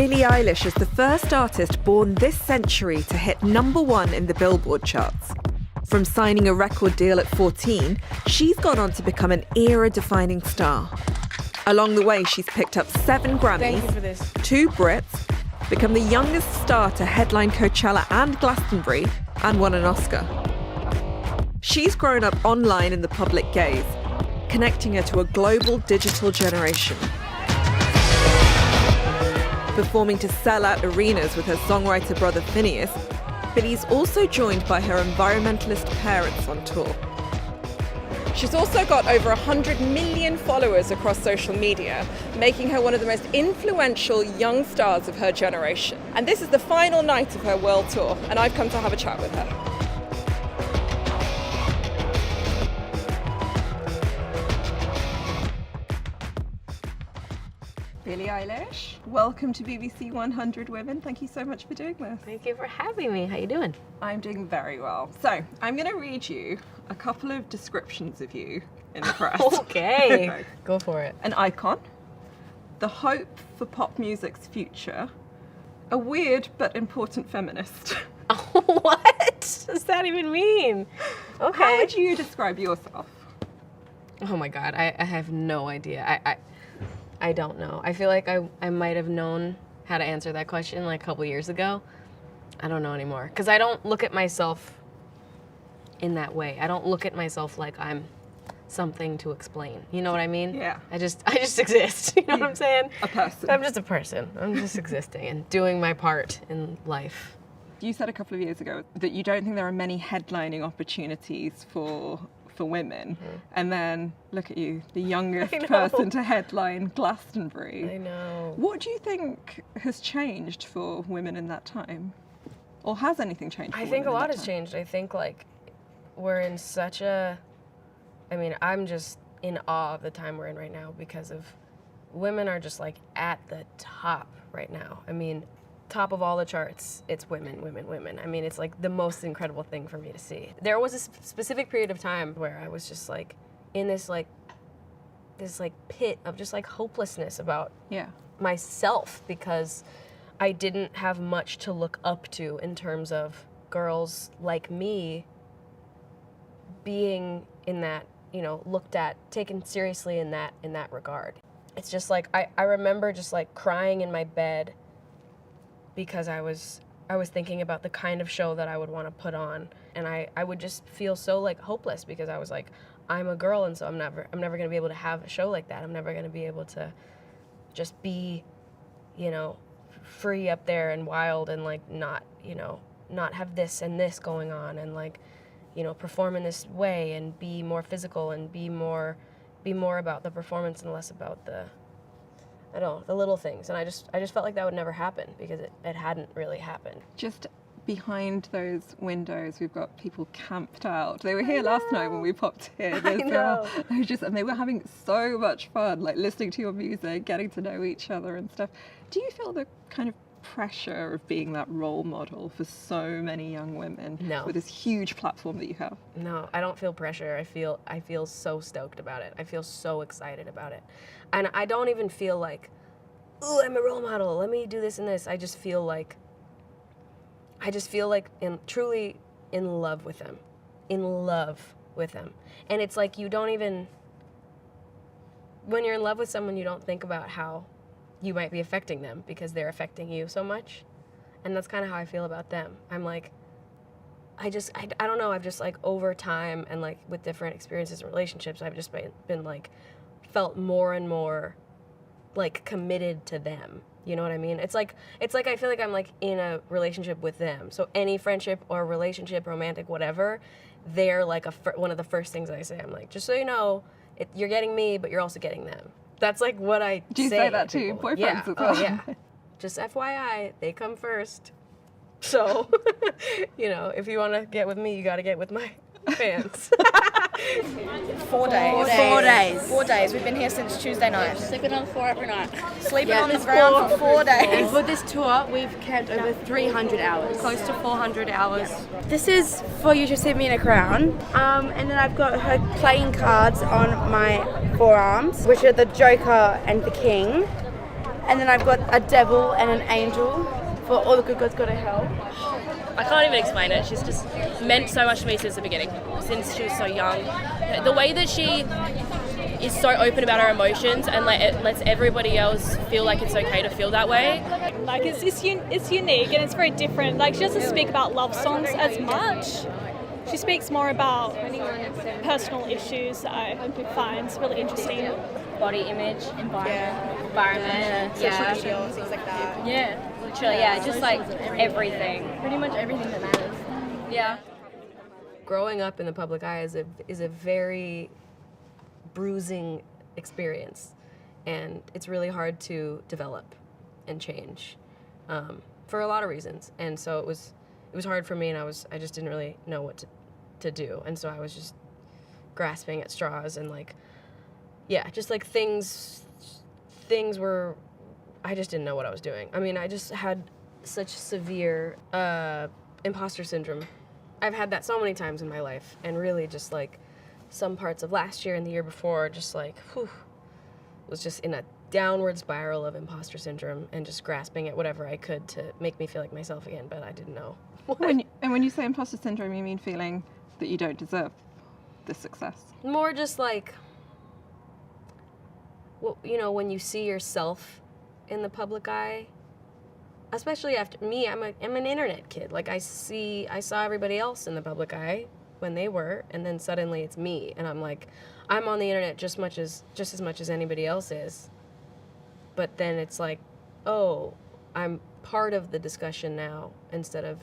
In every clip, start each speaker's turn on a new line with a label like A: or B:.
A: Billie Eilish is the first artist born this century to hit #1 in the Billboard charts. From signing a record deal at 14, she's gone on to become an era-defining star. Along the way, she's picked up 7 Grammys, 2 Brits, become the youngest star to headline Coachella and Glastonbury, and won an Oscar. She's grown up online in the public gaze, connecting her to a global digital generation. Performing to sell-out arenas with her songwriter brother Phineas, Billie's also joined by her environmentalist parents on tour. She's also got over 100 million followers across social media, making her one of the most influential young stars of her generation. And this is the final night of her world tour, and I've come to have a chat with her. Billie Eilish, welcome to BBC 100 Women. Thank you so much for doing this.
B: Thank you for having me. How you doing?
A: I'm doing very well. So, I'm going to read you a couple of descriptions of you in the press.
B: Okay, go for it.
A: An icon, the hope for pop music's future, a weird but important feminist.
B: What does that even mean? Okay.
A: How would you describe yourself?
B: Oh my God, I have no idea. I don't know. I feel like I might have known how to answer that question like a couple years ago. I don't know anymore. Because I don't look at myself in that way. I don't look at myself like I'm something to explain. You know what I mean?
A: Yeah.
B: I just exist. You know what I'm saying?
A: A person.
B: I'm just a person. I'm just existing and doing my part in life.
A: You said a couple of years ago that you don't think there are many headlining opportunities for women, and then look at you, the youngest person to headline Glastonbury.
B: I know.
A: What do you think has changed for women in that time? Or has anything changed for
B: I
A: women
B: think a
A: in
B: lot
A: that
B: has
A: time?
B: changed. I think like we're in such a, I mean, I'm just in awe of the time we're in right now because of women are just like at the top right now. I mean, top of all the charts, it's women, women, women. I mean, it's like the most incredible thing for me to see. There was a specific period of time where I was just like in this pit of just like hopelessness about myself because I didn't have much to look up to in terms of girls like me being in that, you know, looked at, taken seriously in that regard. It's just like I remember just like crying in my bed because I was thinking about the kind of show that I would want to put on, and I would just feel so like hopeless because I was like, I'm a girl, and so I'm never going to be able to have a show like that. I'm never going to be able to just be, you know, free up there and wild and like not have this and this going on and like, you know, perform in this way and be more physical and be more about the performance and less about the little things. And I just felt like that would never happen because it hadn't really happened.
A: Just behind those windows, we've got people camped out. They were here last night when we popped in.
B: I know.
A: And they were having so much fun, like listening to your music, getting to know each other and stuff. Do you feel the kind of pressure of being that role model for so many young women with this huge platform that you have?
B: No, I don't feel pressure. I feel so stoked about it. I feel so excited about it. And I don't even feel like, ooh, I'm a role model, let me do this and this. I just feel like truly in love with them. And it's like you don't even, when you're in love with someone, you don't think about how you might be affecting them because they're affecting you so much. And that's kind of how I feel about them. I'm like, I don't know, I've just like over time and like with different experiences and relationships, I've just been like, felt more and more like committed to them. You know what I mean? It's like I feel like I'm like in a relationship with them. So any friendship or relationship, romantic, whatever, they're like one of the first things I say. I'm like, just so you know, you're getting me, but you're also getting them. That's like what I say.
A: Do you say that to your boyfriends as well?
B: Oh, yeah. Just FYI, they come first. So, you know, if you want to get with me, you got to get with my fans.
C: 4 days. 4 days. We've been here since Tuesday night.
D: Sleeping on the floor every night.
C: Sleeping on the ground for 4 days.
D: And for this tour, we've camped over 300 hours.
C: Close to 400 hours.
D: This is for you to sit me in a crown. And then I've got her playing cards on my forearms, which are the Joker and the King. And then I've got a devil and an angel for all the good guys go to hell.
E: I can't even explain it. She's just meant so much to me since the beginning, since she was so young. The way that she is so open about her emotions and lets everybody else feel like it's okay to feel that way.
F: Like it's unique and it's very different. Like she doesn't speak about love songs as much. She speaks more about personal issues that I find really interesting.
G: Body image, environment,
C: Social skills, things like that.
G: yeah, literally, yeah, just like everything, pretty much everything that matters. Yeah.
B: Growing up in the public eye is a very bruising experience, and it's really hard to develop and change for a lot of reasons. And so it was hard for me, and I just didn't really know what to do, and so I was just grasping at straws and just like things were, I just didn't know what I was doing. I mean, I just had such severe imposter syndrome. I've had that so many times in my life, and really just like some parts of last year and the year before, just like, was just in a downward spiral of imposter syndrome and just grasping at whatever I could to make me feel like myself again, but I didn't know.
H: When you say imposter syndrome, you mean feeling that you don't deserve this success?
B: More just like, well, when you see yourself in the public eye, especially after me, I'm an internet kid. Like I saw everybody else in the public eye when they were, and then suddenly it's me, and I'm like, I'm on the internet just as much as anybody else is. But then it's like, oh, I'm part of the discussion now instead of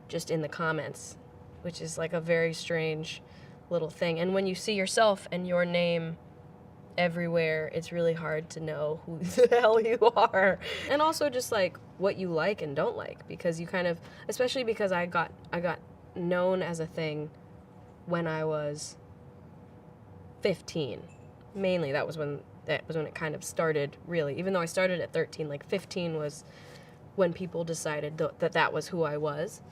B: just in the comments, which is like a very strange little thing. And when you see yourself and your name everywhere, it's really hard to know who the hell you are. And also just like what you like and don't like, because you kind of, especially because I got known as a thing when I was 15. Mainly that was when it kind of started, really. Even though I started at 13, like 15 was when people decided that was who I was.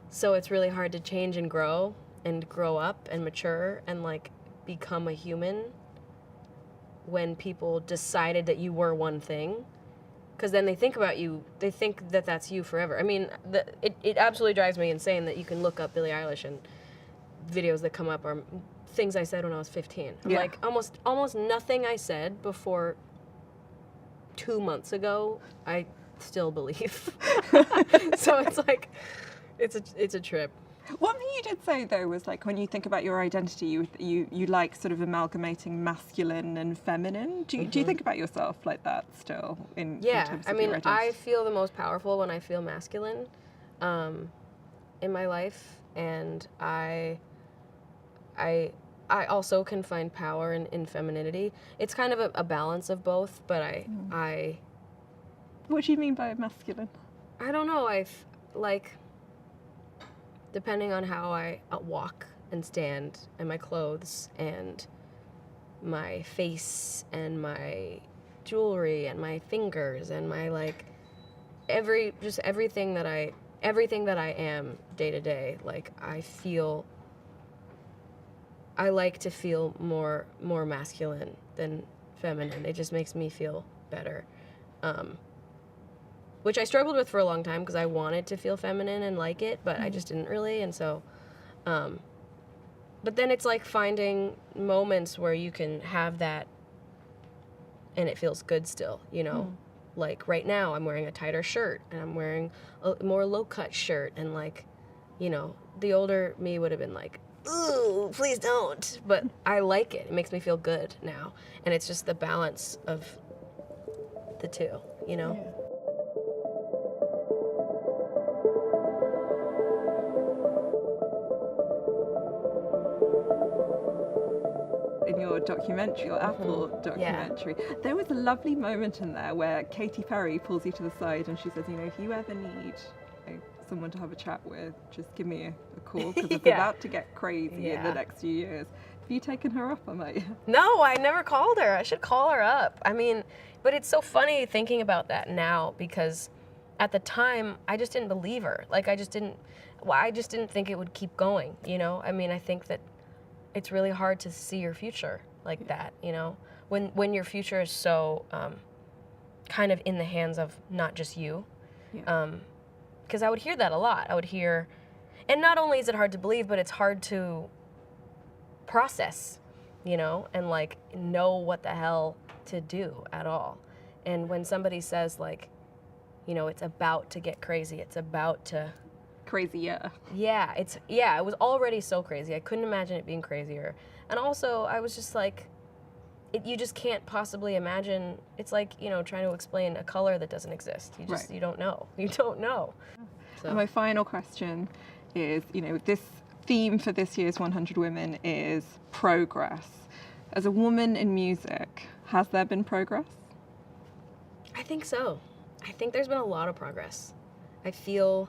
B: So it's really hard to change and grow up and mature and like become a human when people decided that you were one thing, because then they think about you, they think that that's you forever. I mean, it absolutely drives me insane that you can look up Billie Eilish and videos that come up are things I said when I was 15. I'm like, almost nothing I said before 2 months ago, I still believe. So it's like, it's a trip.
H: One thing you did say though was like when you think about your identity, you like sort of amalgamating masculine and feminine. Do you think about yourself like that still in terms of your identity?
B: I feel the most powerful when I feel masculine in my life, and I also can find power in femininity. It's kind of a balance of both, but I
H: What do you mean by masculine?
B: I don't know. Depending on how I walk and stand, and my clothes, and my face, and my jewelry, and my fingers, and my everything that I am day to day, like I like to feel more masculine than feminine. It just makes me feel better. Which I struggled with for a long time because I wanted to feel feminine and like it, but I just didn't really, and so, but then it's like finding moments where you can have that and it feels good still, Like right now I'm wearing a tighter shirt and I'm wearing a more low-cut shirt, and like, the older me would have been like, ooh, please don't, but I like it. It makes me feel good now, and it's just the balance of the two,
H: Yeah. In your documentary, your Apple documentary, there was a lovely moment in there where Katy Perry pulls you to the side and she says, if you ever need someone to have a chat with, just give me a call, because it's about to get crazy in the next few years. Have you taken her up on that yet?
B: No, I never called her. I should call her up. I mean, but it's so funny thinking about that now, because at the time I just didn't believe her. Like I just didn't think it would keep going, I mean, I think that it's really hard to see your future like that, when your future is so kind of in the hands of not just you.
H: Yeah.
B: Because I would hear that a lot. I would hear, and not only is it hard to believe, but it's hard to process, you know, and like know what the hell to do at all. And when somebody says like, you know, it's about to get crazy, it's about to...
H: Crazier.
B: Yeah, it was already so crazy. I couldn't imagine it being crazier. And also, I was just like, you just can't possibly imagine. It's like, you know, trying to explain a color that doesn't exist. You just,
H: Right.
B: you don't know. You don't know. So.
H: And my final question is, you know, this theme for this year's 100 Women is progress. As a woman in music, has there been progress?
B: I think so. I think there's been a lot of progress. I feel,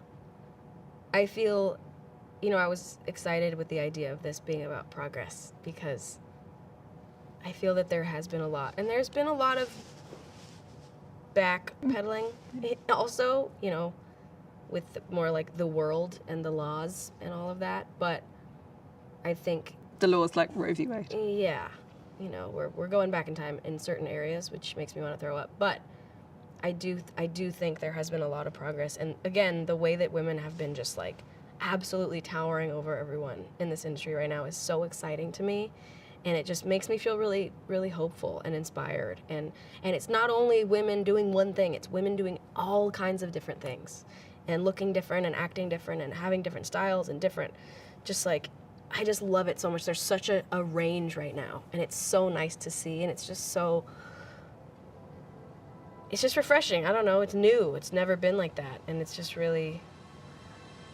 B: you know, I was excited with the idea of this being about progress because I feel that there has been a lot. And there's been a lot of backpedaling also, you know, with more like the world and the laws and all of that. But I think...
H: The laws like Roe v. Wade.
B: Yeah. You know, we're going back in time in certain areas, which makes me want to throw up. But I do think there has been a lot of progress. And again, the way that women have been just like absolutely towering over everyone in this industry right now is so exciting to me. And it just makes me feel really, really hopeful and inspired. And it's not only women doing one thing, it's women doing all kinds of different things and looking different and acting different and having different styles and different, just like, I just love it so much. There's such a range right now, and it's so nice to see, and it's just so, it's just refreshing. I don't know, it's new. It's never been like that, and it's just really,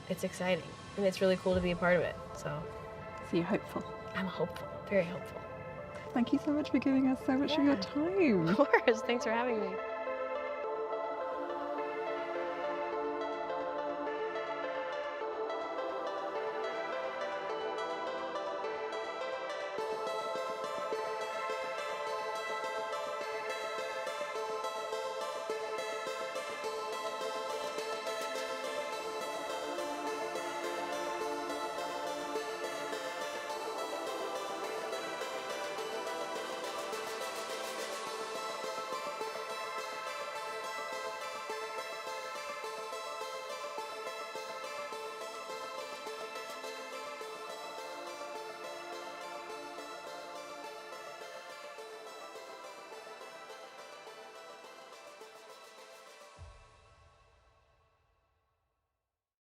B: it's exciting, and it's really cool to be a part of it, so.
H: So you're hopeful?
B: I'm hopeful, very hopeful.
H: Thank you so much for giving us so much of your time.
B: Of course, thanks for having me.